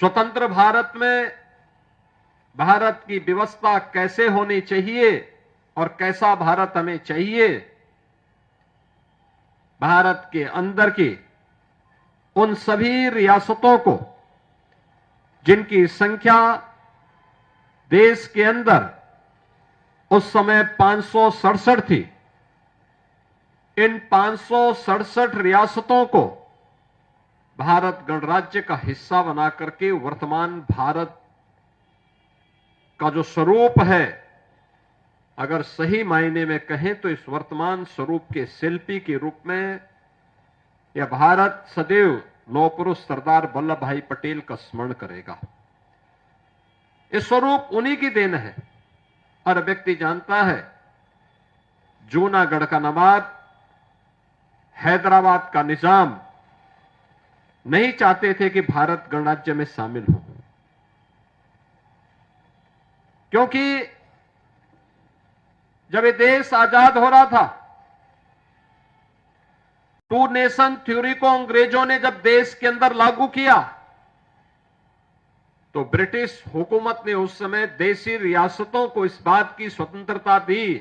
स्वतंत्र भारत में भारत की व्यवस्था कैसे होनी चाहिए और कैसा भारत हमें चाहिए, भारत के अंदर की उन सभी रियासतों को जिनकी संख्या देश के अंदर उस समय 567 थी, इन 567 रियासतों को भारत गणराज्य का हिस्सा बना करके वर्तमान भारत का जो स्वरूप है, अगर सही मायने में कहें तो इस वर्तमान स्वरूप के शिल्पी के रूप में यह भारत सदैव लौह पुरुष सरदार वल्लभ भाई पटेल का स्मरण करेगा। ये स्वरूप उन्हीं की देन है। हर व्यक्ति जानता है, जूनागढ़ का नवाब, हैदराबाद का निजाम नहीं चाहते थे कि भारत गणराज्य में शामिल हो, क्योंकि जब ये देश आजाद हो रहा था, टू नेशन थ्योरी को अंग्रेजों ने जब देश के अंदर लागू किया, तो ब्रिटिश हुकूमत ने उस समय देशी रियासतों को इस बात की स्वतंत्रता दी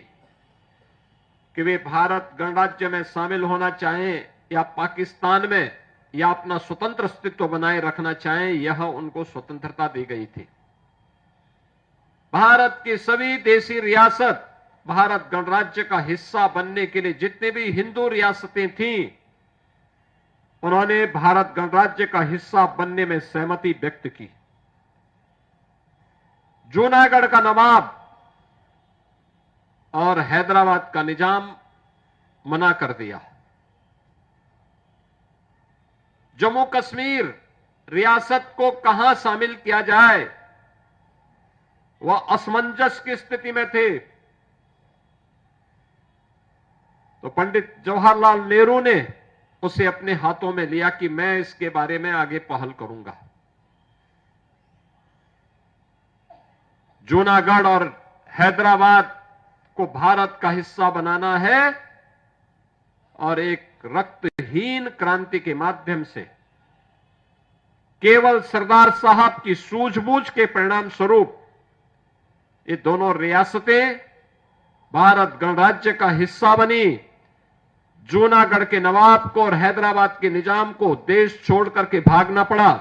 कि वे भारत गणराज्य में शामिल होना चाहें या पाकिस्तान में या अपना स्वतंत्र अस्तित्व बनाए रखना चाहें, यह उनको स्वतंत्रता दी गई थी। भारत की सभी देशी रियासत भारत गणराज्य का हिस्सा बनने के लिए जितने भी हिंदू रियासतें थीं, उन्होंने भारत गणराज्य का हिस्सा बनने में सहमति व्यक्त की। जूनागढ़ का नवाब और हैदराबाद का निजाम मना कर दिया। जम्मू कश्मीर रियासत को कहां शामिल किया जाए, वह असमंजस की स्थिति में थे। तो पंडित जवाहरलाल नेहरू ने उसे अपने हाथों में लिया कि मैं इसके बारे में आगे पहल करूंगा। जूनागढ़ और हैदराबाद को भारत का हिस्सा बनाना है और एक रक्तहीन क्रांति के माध्यम से केवल सरदार साहब की सूझबूझ के परिणाम स्वरूप ये दोनों रियासतें भारत गणराज्य का हिस्सा बनी। जूनागढ़ के नवाब को और हैदराबाद के निजाम को देश छोड़ करके भागना पड़ा।